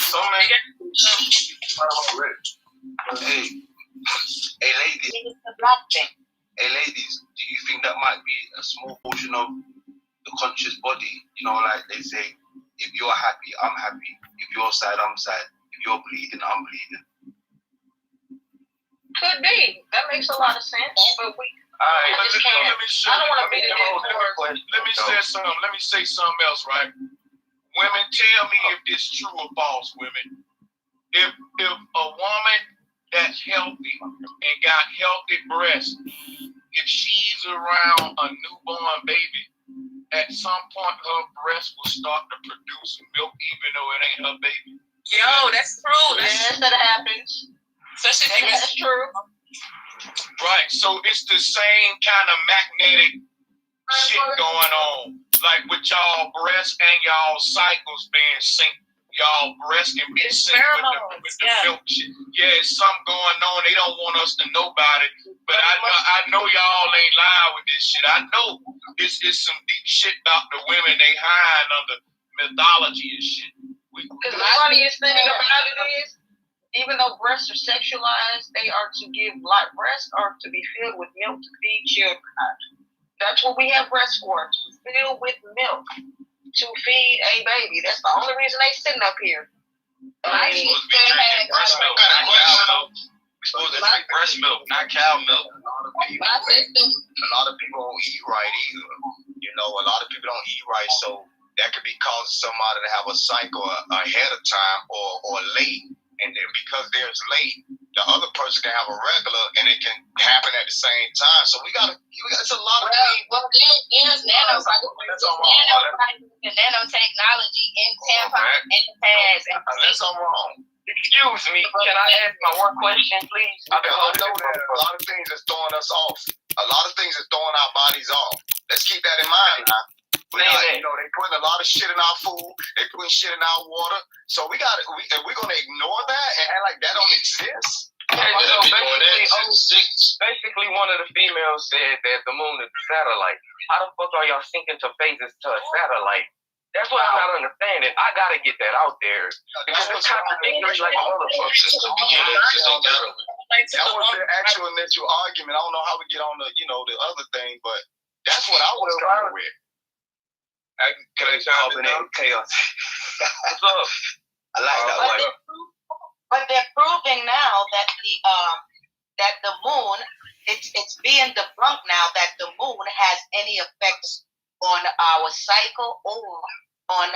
So many. Hey, ladies. Hey, ladies. Do you think that might be a small portion of the conscious body? You know, like they say, if you're happy, I'm happy. If you're sad, I'm sad. If you're bleeding, I'm bleeding. Could be. That makes a lot of sense. But we. Alright, let me say something. Let me say something else, right? Women, tell me if this is true or false, women. If a woman that's healthy and got healthy breasts, if she's around a newborn baby, at some point her breast will start to produce milk even though it ain't her baby. Yo, that's true. Yes, that happens. That's true. Right, so it's the same kind of magnetic shit going on. Like with y'all breasts and y'all cycles being synced. Y'all breasts can be synced with the milk shit. Yeah, it's something going on. They don't want us to know about it. But I know y'all ain't lying with this shit. I know it's some deep shit about the women they hide under mythology and shit. Because the funniest thing about it is, even though breasts are sexualized, they are to give light. Breasts are to be filled with milk to feed children. That's what we have breasts for, to fill with milk to feed a baby. That's the only reason they sitting up here. I used to have breast milk. We're supposed to drink breast milk, not cow milk. A lot of people don't eat right either. You know, a lot of people don't eat right, so that could be causing somebody to have a cycle ahead of time or late. And then because there's late, the other person can have a regular, and it can happen at the same time. So it's a lot of things. Well, there's nanotechnology in tampons and pads. Unless I'm wrong. Excuse me, can I ask my one question, please? I know that a lot of things is throwing us off. A lot of things is throwing our bodies off. Let's keep that in mind now. They putting a lot of shit in our food. They putting shit in our water. So we're gonna ignore that and act like that don't exist. Basically, one of the females said that the moon is a satellite. How the fuck are y'all syncing to phases to a satellite? That's what I'm not understanding. I gotta get that out there because it's contradictory like a motherfucker. That was the actual initial argument. I don't know how we get on the the other thing, but that's what I was going with. Can I chime in? Chaos. What's up? I like that one. But they're proving now that the moon, it's being debunked now that the moon has any effects on our cycle or on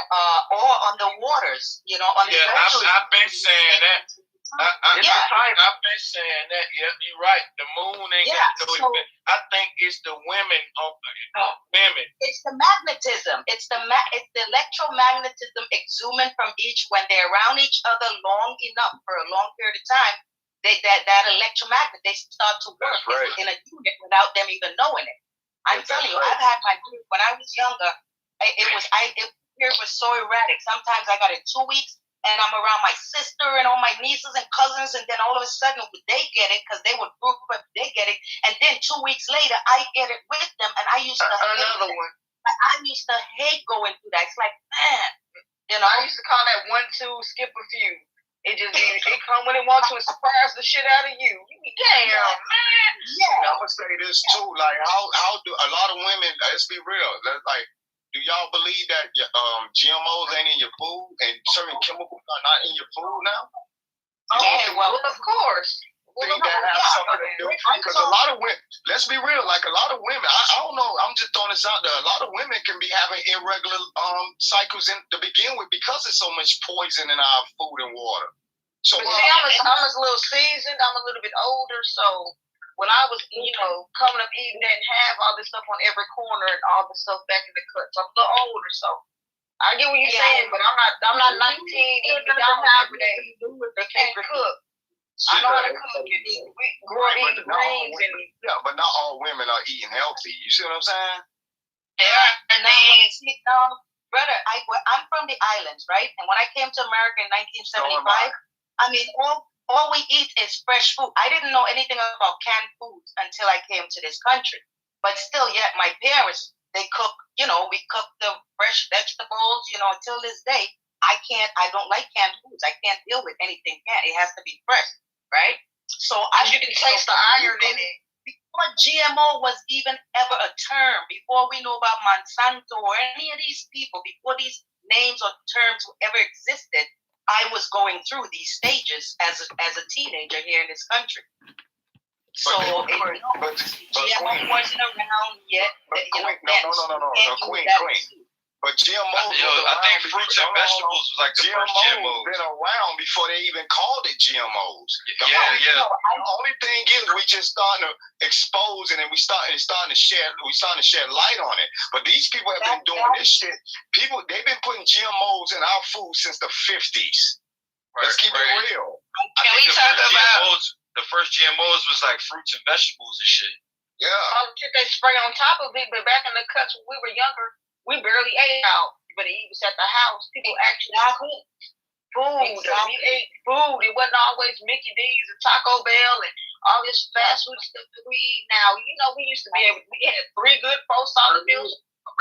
the waters. On the ocean. I've been saying that. I've been saying that. Yeah, you're right. The moon ain't got no effect. I think it's the women. Women. It's the magnetism. It's the electromagnetism exhuming from each when they're around each other long enough for a long period of time. That electromagnet, they start to work in a unit without them even knowing it. I'm telling you, I've had my group when I was younger. It was so erratic. Sometimes I got it 2 weeks. And I'm around my sister and all my nieces and cousins, and then all of a sudden they get it because they would group up, they get it, and then 2 weeks later I get it with them, and I used to hate going through that. It's like, man, I used to call that 1-2 skip a few. It just it come when it wants to and surprise the shit out of you. You be damn man. Yeah. I'm gonna say this too. Like how do a lot of women? Let's be real. Like. Do y'all believe that GMOs ain't in your food and certain chemicals are not in your food now? Well, of course. Think that has something to do? Because a lot of women, let's be real, like a lot of women, I don't know, I'm just throwing this out there. A lot of women can be having irregular cycles to begin with because there's so much poison in our food and water. So I'm a little seasoned, I'm a little bit older, so when I was, coming up eating that and have all this stuff on every corner and all the stuff back in the cuts, I'm a little older, so I get what you're saying, but I'm not 19 eating McDonald's every day. They can't cook. I know how to cook and we grow up eating grains and but not all women are eating healthy. You see what I'm saying? Brother, I'm from the islands, right? And when I came to America in 1975, I mean, all we eat is fresh food. I didn't know anything about canned foods until I came to this country. But still, yet my parents, they cook, we cook the fresh vegetables, till this day. I don't like canned foods. I can't deal with anything canned. It has to be fresh, right? So you can taste the iron in it. Before GMO was even ever a term, before we know about Monsanto or any of these people, before these names or terms ever existed, I was going through these stages as a teenager here in this country. So GMO wasn't around yet. Queen. But GMOs, I think fruits and vegetables was like the first GMOs. Been around before they even called it GMOs. The only thing is we just starting to expose and then we starting to shed light on it. But these people have been doing this shit. They've been putting GMOs in our food since the 50s. Let's keep it real. Can we talk about the first GMOs was like fruits and vegetables and shit. Yeah. All the shit they spray on top of it, but back in the cuts when we were younger, we barely ate out, but it was at the house. People actually cooked food. We ate food. It wasn't always Mickey D's and Taco Bell and all this fast food stuff that we eat now. You know, we used to be able. We had 3 good 4 solid meals.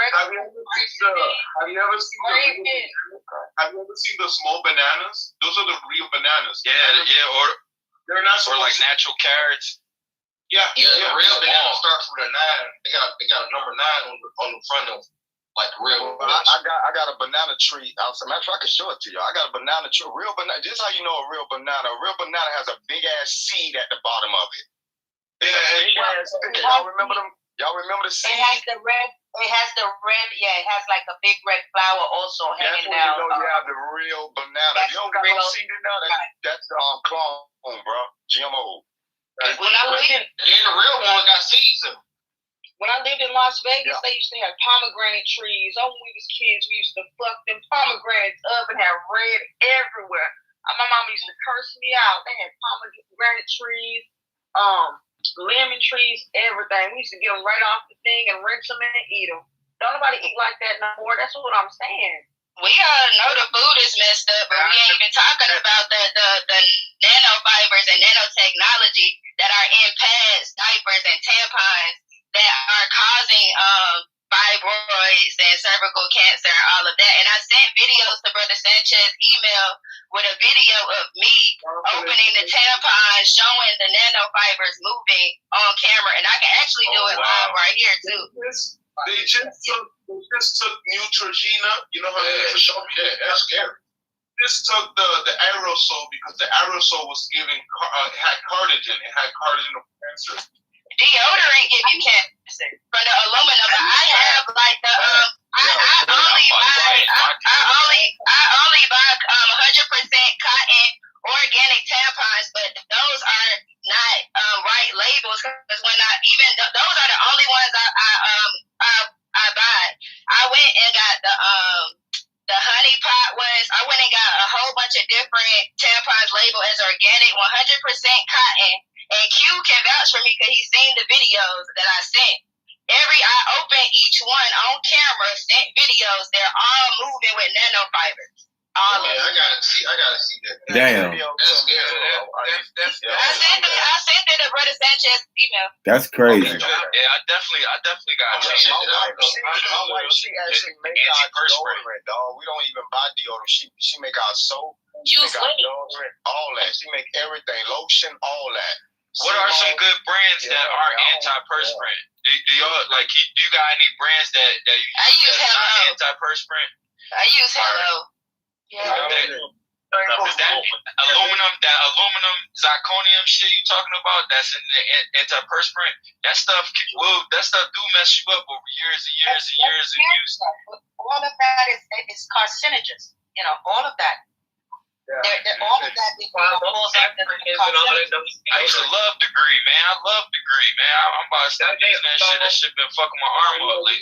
Have you ever seen the small bananas? Those are the real bananas. Yeah, or they're not like natural carrots. Yeah. The real banana starts with a 9. They got a number 9 on the front of. Like real, I got a banana tree outside. Matter of fact, I can show it to you. I got a banana tree, real banana. This is how you know a real banana. A real banana has a big ass seed at the bottom of it. Y'all remember them? Y'all remember the seed? It has the red. Yeah, it has like a big red flower also hanging down. That's when you know you have the real banana. You don't got no seed in there. That's clone, bro. GMO. When I lived in, the real one got seeds in them. When I lived in Las Vegas, they used to have pomegranate trees. Oh, when we was kids, we used to fuck them pomegranates up and have red everywhere. My mom used to curse me out. They had pomegranate trees, lemon trees, everything. We used to get them right off the thing and rinse them and eat them. Don't nobody eat like that no more. That's what I'm saying. We all know the food is messed up, but we ain't even talking about the nanofibers and nanotechnology that are in pads, diapers, and tampons that are causing fibroids and cervical cancer and all of that. And I sent videos to Brother Sanchez email with a video of me opening the tampon, showing the nanofibers moving on camera. And I can actually do it live right here, too. They just took Neutrogena. You know how they show me that? That's scary. This took the aerosol because the aerosol was had carcinogen. It had carcinogen cancer. Deodorant give you cancer for the aluminum. I have like the I only buy 100% cotton organic tampons, but those are not right labels because when those are the only ones I buy. I went and got the honey pot ones. I went and got a whole bunch of different tampons labeled as organic, 100% cotton. And Q can vouch for me because he's seen the videos that I sent. I opened each one on camera, sent videos. They're all moving with nanofibers. All of them. I gotta see that. Damn. That's scary. I sent it to Brother Sanchez email. That's crazy. Yeah, I definitely got it. My wife, she actually make our deodorant, dog. We don't even buy deodorant. She make our soap. She make our deodorant, all that. She make everything, lotion, all that. What are some good brands that are antiperspirant? Do y'all do you got any brands that you use that's antiperspirant? I use Hello. Yeah. That aluminum zirconium shit you talking about, that's in the antiperspirant, that stuff do mess you up over years and years and years of use. All of that is carcinogens. You know, all of that. All of that falls under carcinogens. I used to love Degree, man. I love Degree, man. I'm about to stop using that shit. That shit been fucking my arm up lately.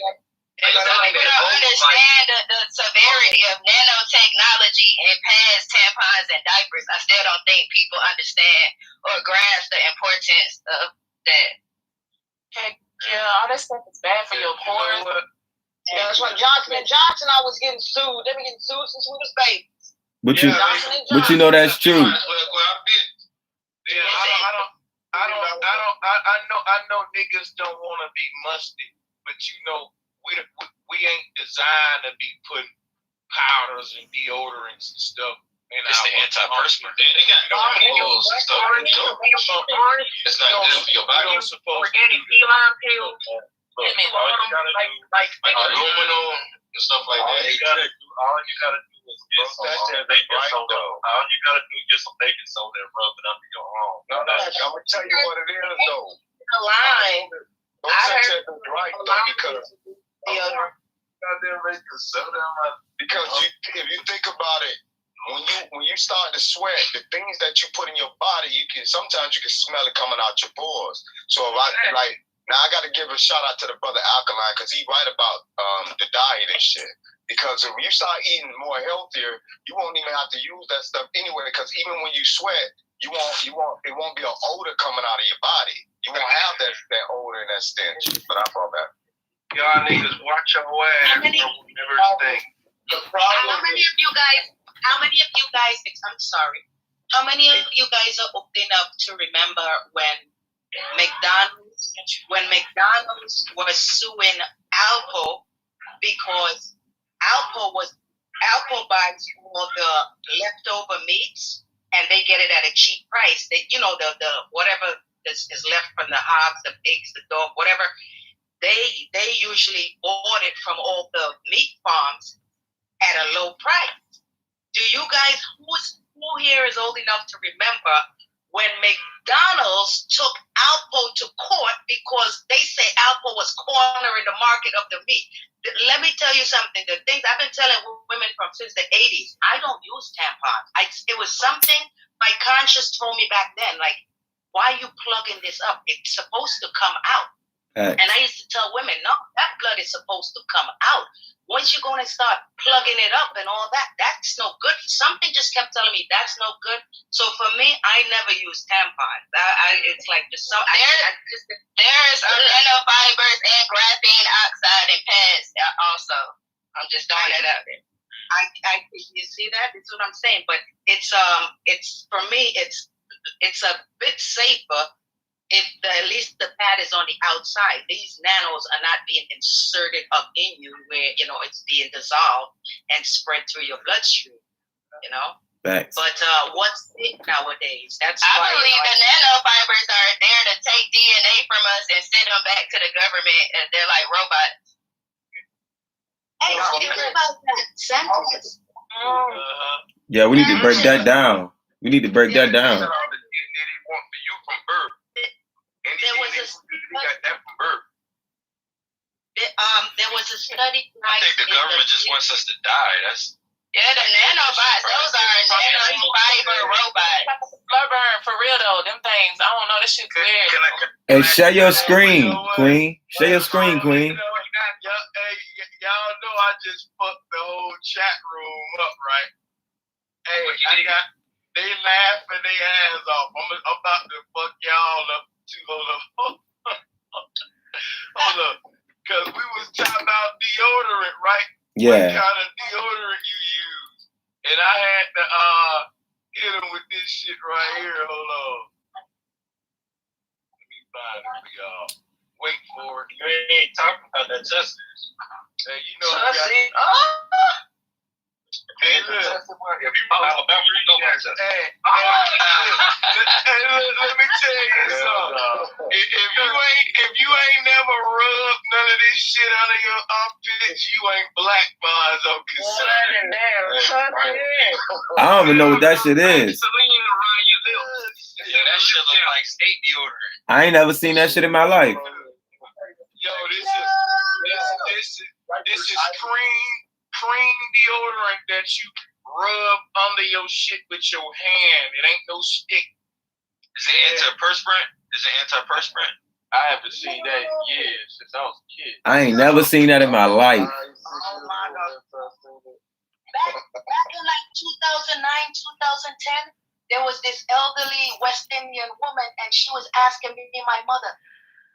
And some people don't understand the severity of nanotechnology in pads, tampons, and diapers. I still don't think people understand or grasp the importance of that. Yeah, all that stuff is bad for your pores. Yeah, that's why Johnson I was getting sued. They've been getting sued since we was babies. But you know that's true. Yeah, I know niggas don't want to be musty, but you know we ain't designed to be putting powders and deodorants and stuff. It's the antiperspirant. They got pills and stuff. It's not good for your body. Organic feline pills. Like aluminum and stuff like that. All you gotta do is get some baking soda. All you gotta do is get some baking soda and rub it under your arm. No, I'm gonna tell you what it is though. the line. Don't Sanchez is right though because if you think about it, when you start to sweat, the things that you put in your body, sometimes you can smell it coming out your pores. So if now I got to give a shout out to the brother Alkaline because he right about the diet and shit. Because if you start eating more healthier, you won't even have to use that stuff anyway. Because even when you sweat, it won't be an odor coming out of your body. You won't have that odor and that stench. But I thought that. Y'all niggas watch your ass. Never think. How many of you guys? I'm sorry. How many of you guys are old enough to remember when McDonald's was suing Alpo because Alpo buys all the leftover meats and they get it at a cheap price. They, the whatever is left from the hogs, the pigs, the dog, whatever. They usually bought it from all the meat farms at a low price. Do you guys, who here is old enough to remember when McDonald's took Alpo to court because they say Alpo was cornering the market of the meat? Let me tell you something. The things I've been telling women since the 80s, I don't use tampons. It was something my conscience told me back then, like, why are you plugging this up? It's supposed to come out. And I used to tell women, no, that blood is supposed to come out. Once you're going to start plugging it up and all that, that's no good. Something just kept telling me that's no good. So for me, I never use tampons. It's like just so. There's nanofibers and graphene oxide in pads also. I'm just throwing that out there. You see that? That's what I'm saying. But it's for me, it's a bit safer if at least the pad is on the outside. These nanos are not being inserted up in you where, it's being dissolved and spread through your bloodstream, Facts. But what's it nowadays? That's I why, believe the nanofibers are there to take DNA from us and send them back to the government, and they're like robots. Hey, speaking about that, sanchez. Yeah, we need to break that down. There was a study. I think the government just wants us to die. The nanobots. Those are nanofiber robots. Blurburn, for real though, them things. I don't know. This shit's weird. Hey, share your screen, Queen. Share your screen, Queen. Y'all know I just fucked the whole chat room up, right? Hey, they laughing their ass off. I'm about to fuck y'all up too. Hold up. Because we was talking about deodorant, right? Yeah. What kind of deodorant you use? And I had to hit him with this shit right here. Hold on. Let me find it for y'all. Wait for it. You ain't talking about that justice. Hey, you know I got it. Hey, look. If you from Alabama, you know about justice. Hey, look, let me tell you something. If you ain't never rubbed none of this shit under your armpits, you ain't black, boys. I don't even know what that shit is. Yeah, that shit look like state deodorant. I ain't never seen that shit in my life. Yo, this is cream deodorant that you rub under your shit with your hand. It ain't no stick. Is it antiperspirant? I haven't seen that in years since I was a kid. I ain't never seen that in my life. Oh my God. Back in like 2009, 2010, there was this elderly West Indian woman, and she was asking me and my mother,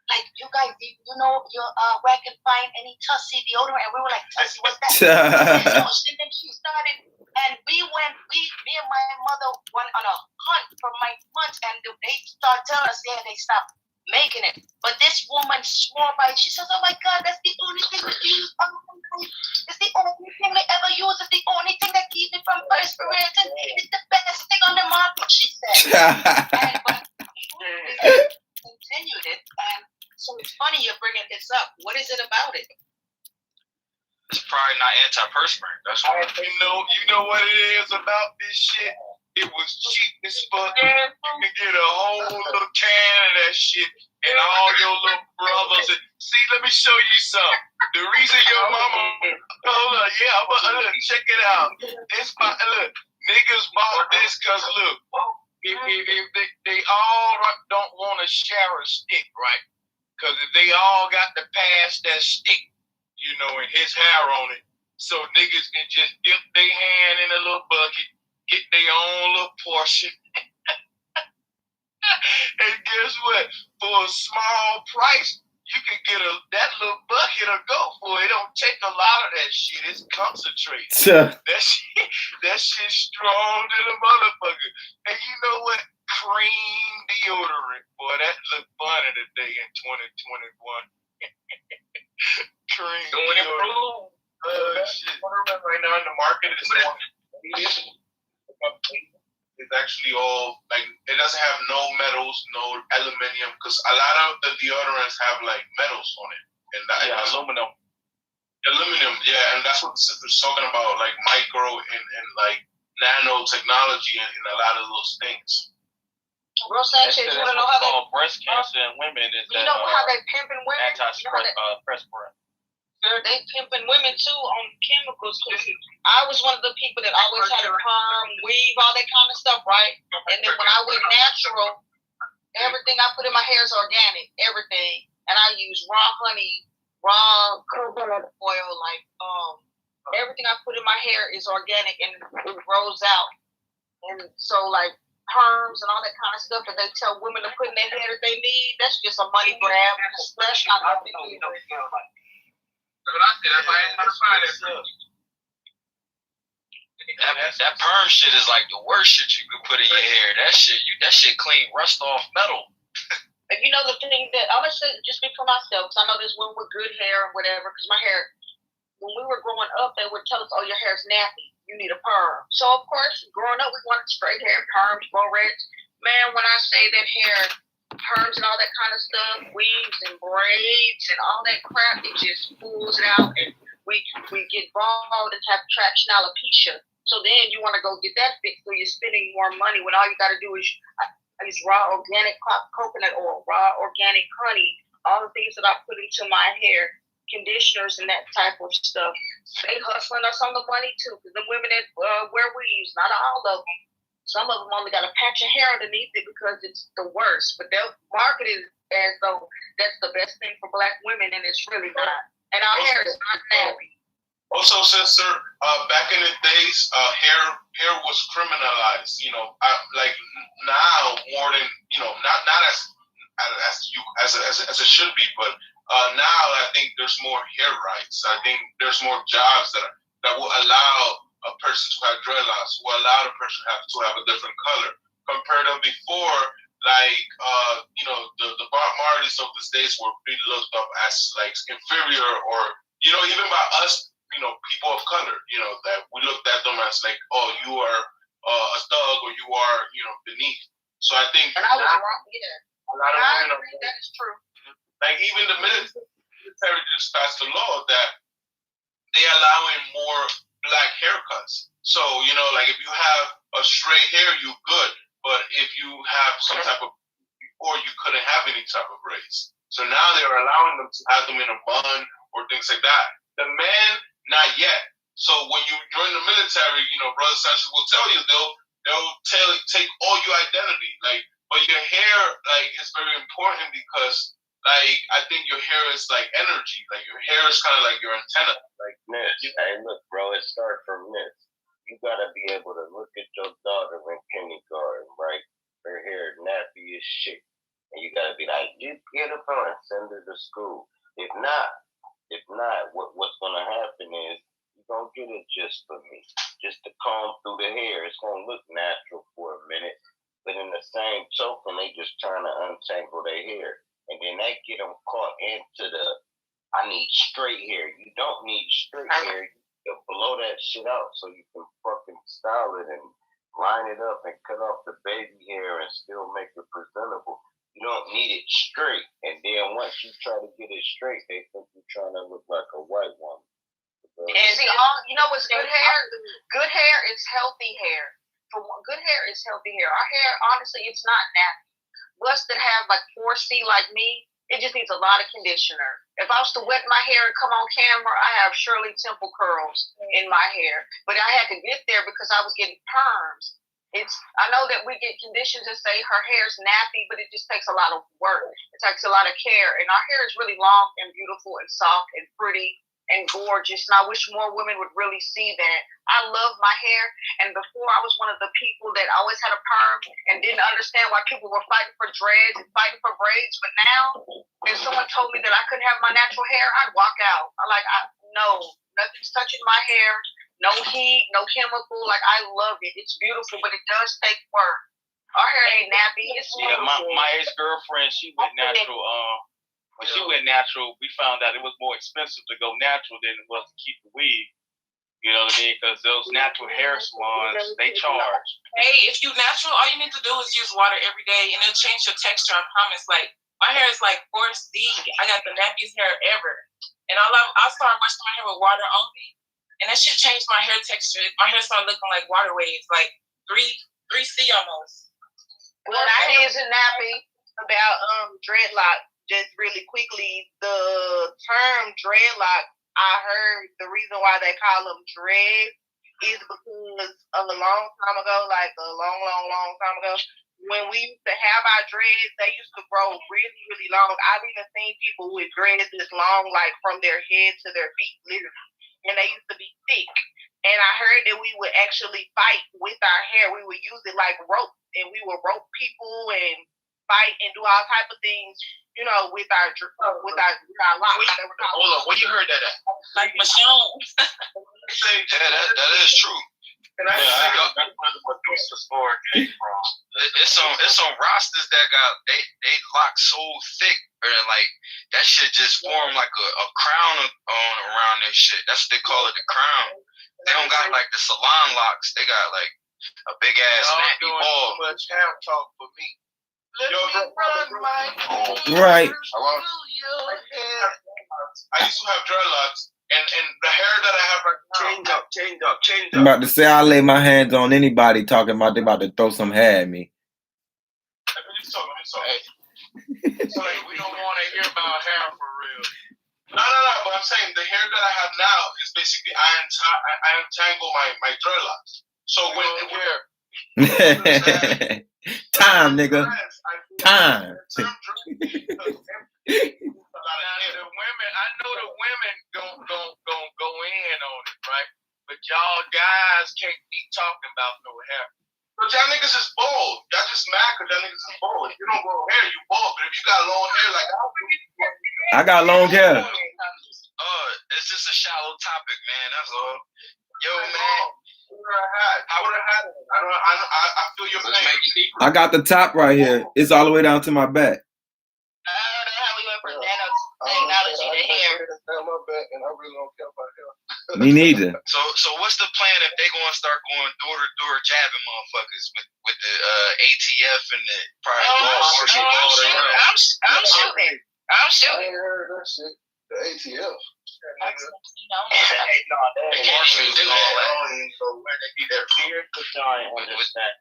like, you guys, where I can find any Tussie deodorant? And we were like, Tussie, what's that? And then she started, and me and my mother went on a hunt for my months, and they started telling us, they stopped making it. But this woman swore by it. She says, "Oh my God, that's the only thing we use. It's the only thing they ever use. It's the only thing that keeps me from perspiration. It's the best thing on the market," she said. But continued it. And so it's funny you're bringing this up. What is it about it? It's probably not antiperspirant. That's why. You know what it is about this shit? It was cheap as fuck. You can get a whole little can of that shit, and all your little brothers. See, let me show you something. The reason your mama, hold on, look, check it out. Look, niggas bought this because look, if they all don't want to share a stick, right? Because if they all got to pass that stick, and his hair on it, so niggas can just dip their hand in a little bucket, get their own little portion. And guess what? For a small price, you can get that little bucket of go for it. It don't take a lot of that shit. It's concentrated. That shit strong to the motherfucker. And you know what? Cream deodorant. Boy, that look funny today in 2021. Cream deodorant. Shit. Right now in the market it's actually all like it doesn't have no metals, no aluminum, because a lot of the deodorants have like metals on it, and aluminum. And that's what the sister's talking about, like micro and like nanotechnology in a lot of those things. Bro Sanchez, you want to know how they breast cancer in women is you know how they pimping women? Antiperspirant. They pimping women too on chemicals. Cause I was one of the people that always had a perm, weave, all that kind of stuff, right? And then when I went natural, everything I put in my hair is organic, everything. And I use raw honey, raw coconut oil, like everything I put in my hair is organic and it grows out. And so like perms and all that kind of stuff that they tell women to put in their hair that they need, that's just a money grab. That's not nothing. That perm shit is like the worst shit you can put in your hair. That shit clean rust off metal. And you know the thing that I'm gonna say, just speak for myself, because I know there's women with good hair and whatever. Because my hair, when we were growing up, they would tell us, "Oh, your hair's nappy. You need a perm." So of course, growing up, we wanted straight hair, perms, florets. Man, when I say that hair, perms and all that kind of stuff, weaves and braids and all that crap, it just pulls it out, and we get bald and have traction alopecia. So then you want to go get that fixed, so you're spending more money when all you got to do is I use raw organic coconut oil, raw organic honey, all the things that I put into my hair, conditioners and that type of stuff. They hustling us on the money too, because the women that wear weaves, not all of them. Some of them only got a patch of hair underneath it because it's the worst. But they'll market it as though that's the best thing for Black women, and it's really not. And our hair is not nappy. Also, sister, back in the days, hair was criminalized. Like now more than not as it should be, but now I think there's more hair rights. I think there's more jobs that will allow a person to have dreadlocks, will allow the person to have a different color compared to before. Like the Bob Marleys of these days were being looked up as like inferior, or even by us, people of color, that we looked at them as like, oh, you are a thug, or you are beneath. So I think and I was wrong. Yeah, a lot of women agree, that is true. Like even the military just passed a law that they allowing more Black haircuts. So like if you have a straight hair, you good. But if you have some type of, before you couldn't have any type of braids. So now they're allowing them to have them in a bun or things like that. The men, not yet. So when you join the military, Brother Sanchez will tell you they'll take all your identity. Like, but your hair, like, is very important because, like, I think your hair is like energy. Like your hair is kind of like your antenna. Like this. Hey, look, bro, it starts from this. You gotta be able to look at your daughter in kindergarten, right? Her hair nappy as shit. And you gotta be like, you beautiful, and send her to school. If not, what's gonna happen is you're gonna get it just for me. Just to comb through the hair. It's gonna look natural for a minute. But in the same token, they just trying to untangle their hair. then that get them caught into the, I need straight hair. You don't need straight hair. You blow that shit out so you can fucking style it and line it up and cut off the baby hair and still make it presentable. You don't need it straight. And then once you try to get it straight, they think you're trying to look like a white woman. And see, you know what's good hair? Good hair is healthy hair. Good hair is healthy hair. Our hair, honestly, it's not nappy. Us that have like 4C like me, it just needs a lot of conditioner. If I was to wet my hair and come on camera, I have Shirley Temple curls in my hair. But I had to get there because I was getting perms. I know that we get conditions that say her hair's nappy, but it just takes a lot of work. It takes a lot of care. And our hair is really long and beautiful and soft and pretty and gorgeous. And I wish more women would really see that. I love my hair. And before, I was one of the people that always had a perm and didn't understand why people were fighting for dreads and fighting for braids. But now, if someone told me that I couldn't have my natural hair, I'd walk out. No, nothing's touching my hair. No heat, no chemical. Like, I love it. It's beautiful, but it does take work. Our hair ain't nappy. It's my ex-girlfriend, she went natural. When she went natural, we found out it was more expensive to go natural than it was to keep the weave. You know what I mean? Because those natural hair salons, they charge. Hey, if you natural, all you need to do is use water every day, and it'll change your texture. I promise. Like, my hair is like 4C. I got the nappiest hair ever. And I started washing my hair with water only, and that shit changed my hair texture. My hair started looking like water waves, like 3C almost. Well, I isn't nappy. About dreadlock. Just really quickly, the term dreadlock, I heard the reason why they call them dreads is because of a long time ago, like a long time ago, when we used to have our dreads, they used to grow really, really long. I've even seen people with dreads this long, like from their head to their feet, literally. And they used to be thick. And I heard that we would actually fight with our hair. We would use it like rope, and we would rope people and fight and do all type of things, you know, with our locks. Hold on, where you heard that at? Like Michonne. Yeah, that is true. It's some rosters that got they lock so thick, or like that shit just form like a crown on around this shit. That's what they call it, the crown. They don't got like the salon locks. They got like a big ass nappy ball. Too much hair talk for me. Right. I used to have dreadlocks, and the hair that I have right now. Change up. I'm about to say I'll lay my hands on anybody talking about they about to throw some hair at me. Let me talk. So we don't want to hear about hair for real. No, but I'm saying the hair that I have now is basically I untangle my dreadlocks. So when Time, nigga. Time. The women, I know the women gon' go in on it, right? But y'all guys can't be talking about no hair. But y'all niggas is bald. Y'all just mad because y'all niggas is bald. If you don't grow hair, you bald. But if you got long hair like I got long hair. It's just a shallow topic, man. That's all. Yo, man. I would have had it. I feel your pain. I got the top right here. It's all the way down to my back. I don't know how we went from technology to hair. My back, and I really don't care about hair. Me neither. So what's the plan if they gonna start going door to door jabbing motherfuckers with the ATF and the private I'm shooting. I ain't heard that shit. The ATF.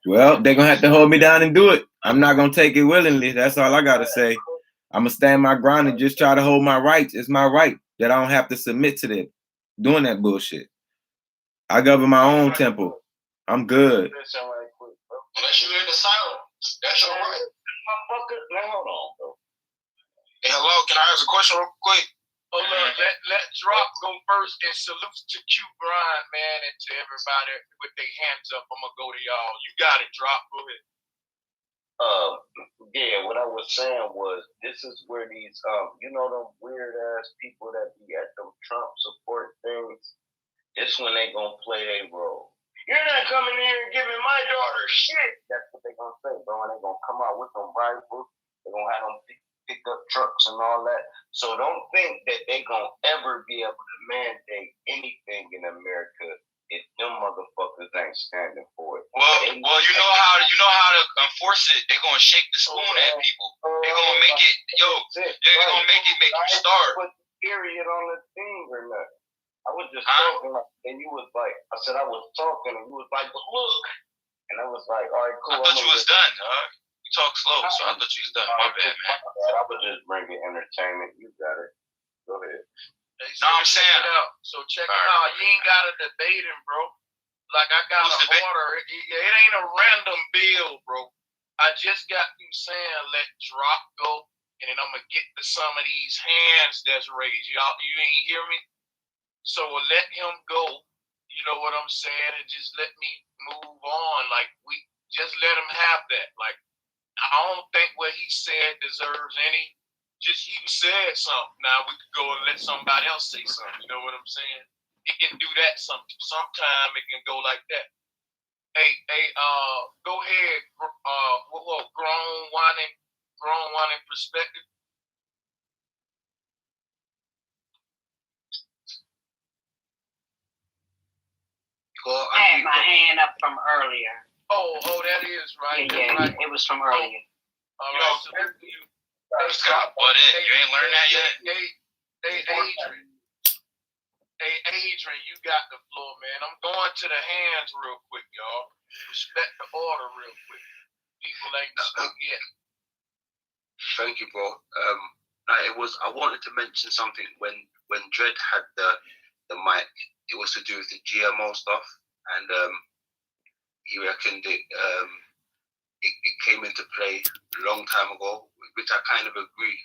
Well, they're gonna have to hold me down and do it. I'm not gonna take it willingly. That's all I gotta say. I'm gonna stand my ground and just try to hold my rights. It's my right that I don't have to submit to them doing that bullshit. I govern my own temple. I'm good. Unless you're in the silence, that's your right. Hold on, bro. Hey, hello, can I ask a question real quick? Hold on, let Drop go first and salute to Q Grind, man, and to everybody with their hands up. I'm gonna go to y'all. You got it, Drop. Go ahead. Yeah, what I was saying was this is where these you know them weird ass people that be at them Trump support things. This when they gonna play their role. You're not coming here and giving my daughter shit. That's what they gonna say, bro. And they gonna come out with them rifles. They gonna have them 50 pickup trucks and all that. So don't think that they gonna ever be able to mandate anything in America if them motherfuckers ain't standing for it. Well, you know how to enforce it. They're gonna shake the spoon at people. They're gonna make it, they're gonna make you starve. Put period on the thing or nothing. I was just talking, and you was like, I said I was talking, and you was like, but look, and I was like, all right, cool. I thought you was done, dog. You talk slow, so I thought you was done. My bad, man. I was just bringing entertainment. You got it. Go ahead. No, I'm saying out. So check it out. You ain't got to debate him, bro. Like I got an order. It ain't a random bill, bro. I just got you saying let drop go, and then I'm gonna get to some of these hands that's raised. Y'all, you ain't hear me? So let him go. You know what I'm saying? And just let me move on. Like we just let him have that. Like I don't think what he said deserves any. Just he said something. Now we could go and let somebody else say something. You know what I'm saying? It can do that sometime it can go like that. Hey, go ahead. Grown whining perspective. I had my hand up from earlier. Oh, that is right. Yeah, right. It was from earlier. All right, so you. Scott, butt in. You ain't learned that yet? Hey, Adrian, you got the floor, man. I'm going to the hands real quick, y'all. Respect the order real quick. People ain't stuck yet. Thank you, bro. I wanted to mention something when Dredd had the mic. It was to do with the GMO stuff, and he reckoned it came into play a long time ago, which I kind of agree.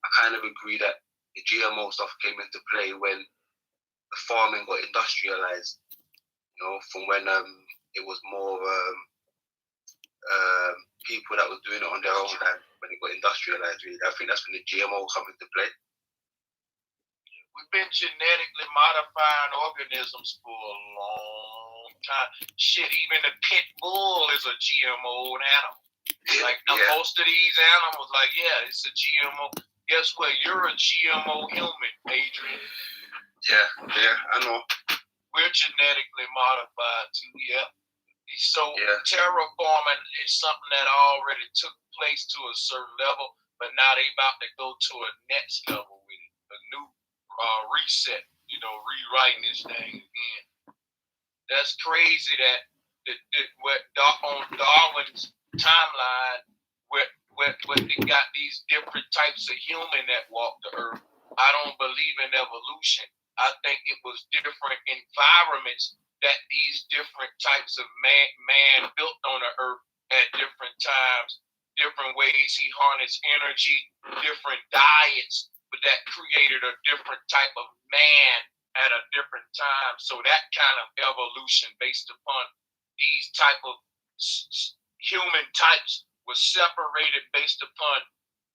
I kind of agree that the GMO stuff came into play when the farming got industrialized. You know, from when it was more people that were doing it on their own land. When it got industrialized, really, I think that's when the GMO come into play. We've been genetically modifying organisms for a long time. Shit, even the pit bull is a GMO animal. Most of these animals, it's a GMO. Guess what? You're a GMO human, Adrian. Yeah, I know. We're genetically modified too, yeah. So terraforming is something that already took place to a certain level, but now they about to go to a next level with it, a new reset, rewriting this thing again. That's crazy that on Darwin's timeline, where they got these different types of human that walk the earth. I don't believe in evolution. I think it was different environments that these different types of man built on the earth at different times, different ways he harnessed energy, different diets, but that created a different type of man at a different time. So that kind of evolution based upon these type of human types was separated based upon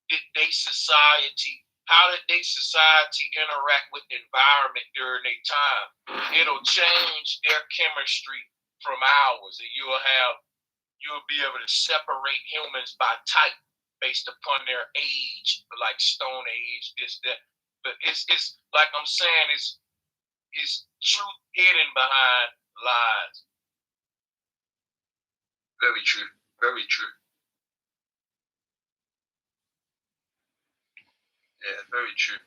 their society. How did their society interact with the environment during their time? It'll change their chemistry from ours, and you'll be able to separate humans by type based upon their age, like Stone Age, this, that. But it's like I'm saying, it's truth hidden behind lies. Very true. Very true. Yeah, very true.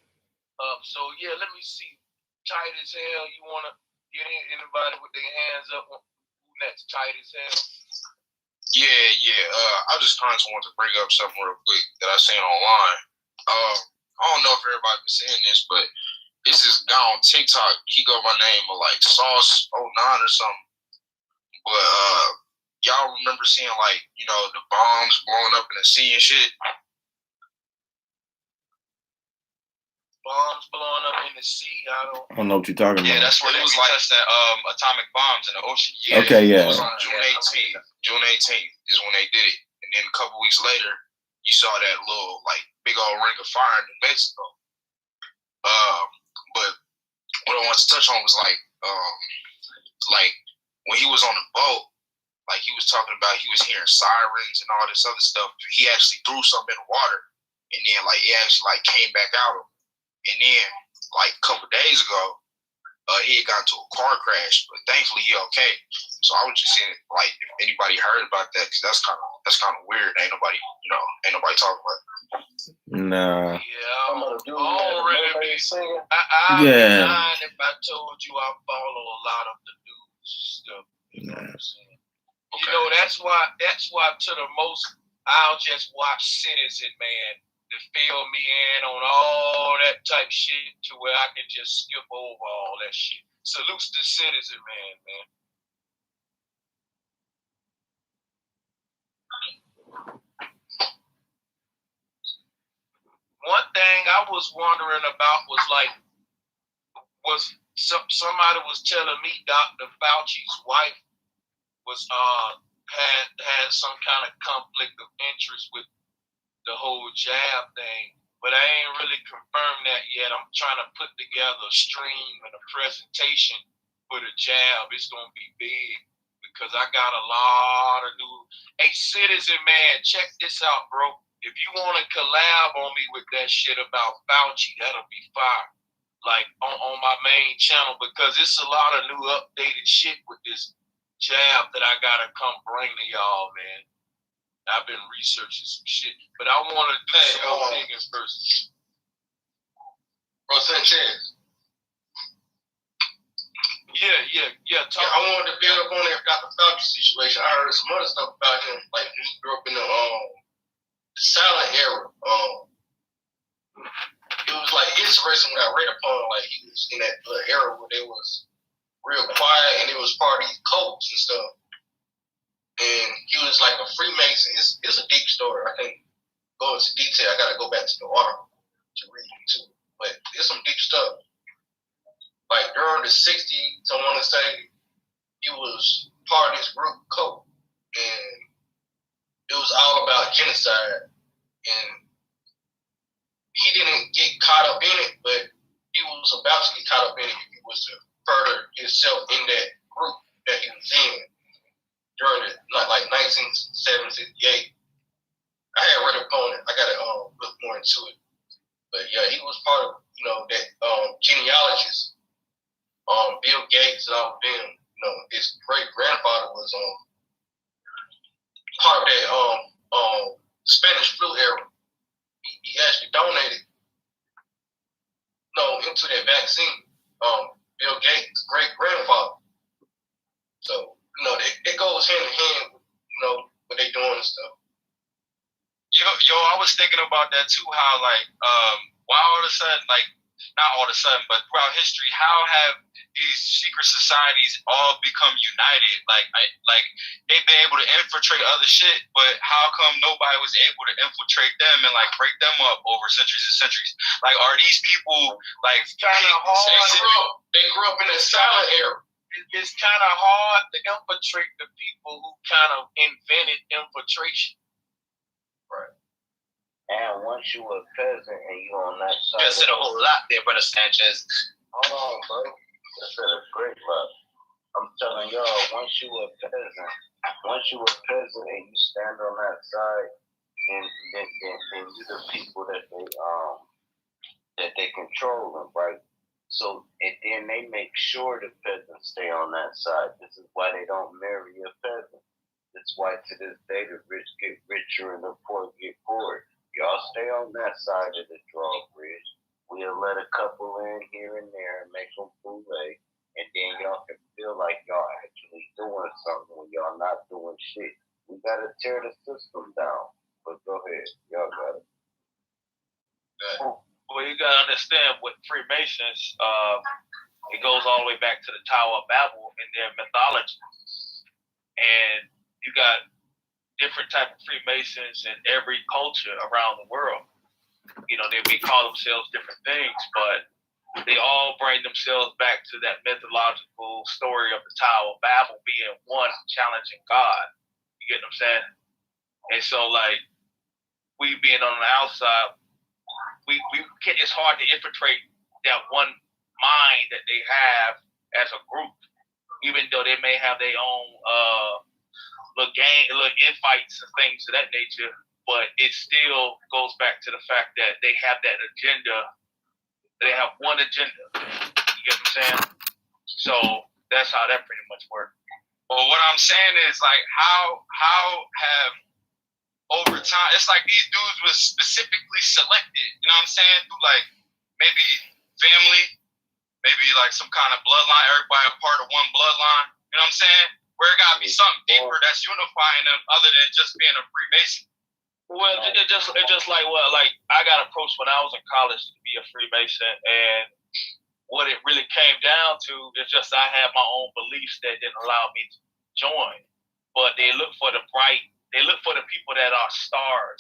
Let me see. Tight as hell. You wanna get anybody with their hands up? Who next? Tight as hell. I just kind of want to bring up something real quick that I seen online. I don't know if everybody's been seeing this, but it's this guy on TikTok. He go by name of like Sauce09 or something. But y'all remember seeing the bombs blowing up in the sea and shit? Bombs blowing up in the sea. I don't know what you're talking about. Yeah, that's where it was testing atomic bombs in the ocean. Yeah. Okay, yeah. It was on June 18th. June 18th is when they did it. And then a couple weeks later, you saw that little big old ring of fire in New Mexico. But what I wanted to touch on was when he was on the boat, he was talking about he was hearing sirens and all this other stuff. He actually threw something in the water, and then like it actually like came back out. And then like a couple days ago, he had got into a car crash, but thankfully he okay. So I was just saying, like, if anybody heard about that, because that's kind of weird. Ain't nobody talking about it. Nah. Yeah, I don't really be singing. Yeah. I'd be lying if I told you I follow a lot of the news stuff. You know what I'm saying? Okay. You know, that's why to the most I'll just watch Citizen, man, to fill me in on all that type shit to where I can just skip over all that shit. Salutes to Citizen, man. One thing I was wondering about was somebody was telling me Dr. Fauci's wife was had some kind of conflict of interest with the whole jab thing, but I ain't really confirmed that yet. I'm trying to put together a stream and a presentation for the jab. It's gonna be big because I got a lot of new. Hey, Citizen, man, check this out, bro. If you want to collab on me with that shit about Fauci, that'll be fire. Like on my main channel, because it's a lot of new updated shit with this jab that I gotta come bring to y'all, man. I've been researching some shit, but I want to do some more digging first. Bro, Sanchez. Yeah. I wanted to build up on that Dr. Fauci situation. I heard some other stuff about him, like he grew up in the silent era. It was like interesting when I read upon like he was in that era where they was real quiet and it was part of these cults and stuff. And he was like a Freemason. It's a deep story. I can't go into detail. I gotta go back to the article to read it too. But it's some deep stuff. Like during the 60s, I want to say he was part of this group cult, and it was all about genocide. And he didn't get caught up in it, but he was about to get caught up in it if he was to further himself in that group that he was in during the like 1968. I had read upon it. I gotta look more into it. But yeah, he was part of that genealogist. Bill Gates and all of them. His great grandfather was part of that Spanish flu era. He actually donated into that vaccine. Bill Gates' great grandfather. So it goes hand in hand with what they doing and stuff. Yo, I was thinking about that too. How why all of a sudden, not all of a sudden, but throughout history, how have these secret societies all become united? Like they've been able to infiltrate other shit, but how come nobody was able to infiltrate them and break them up over centuries and centuries? Like, are these people it's kind of hard? They grew up in a silent era. It's kind of hard to infiltrate the people who kind of invented infiltration. Right. And once you a peasant and you on that side, you said a whole lot there, brother Sanchez. Hold on, bro. You said a great lot. I'm telling y'all, once you a peasant and you stand on that side, then you the people that they control them, right? So and then they make sure the peasants stay on that side. This is why they don't marry a peasant. That's why to this day the rich get richer and the poor get poorer. Y'all stay on that side of the drawbridge. We'll let a couple in here and there and make them boule, and then y'all can feel like y'all actually doing something when y'all not doing shit. We gotta tear the system down. But go ahead, y'all got it. Well, you gotta understand with Freemasons, it goes all the way back to the Tower of Babel in their mythology, and you got different type of Freemasons in every culture around the world. They call themselves different things, but they all bring themselves back to that mythological story of the Tower of Babel being one challenging God. You get what I'm saying? And so, we being on the outside, it's hard to infiltrate that one mind that they have as a group, even though they may have their own little infights and things of that nature. but it still goes back to the fact that they have that agenda. They have one agenda. You get what I'm saying? So that's how that pretty much works. Well, what I'm saying is like how have over time, it's like these dudes was specifically selected, you know what I'm saying? Through like maybe family, maybe like some kind of bloodline, everybody a part of one bloodline, you know what I'm saying? Where it gotta be something deeper that's unifying them other than just being a Freemason. Well, it just like I got approached when I was in college to be a Freemason, and what it really came down to is just I had my own beliefs that didn't allow me to join. But they look for the people that are stars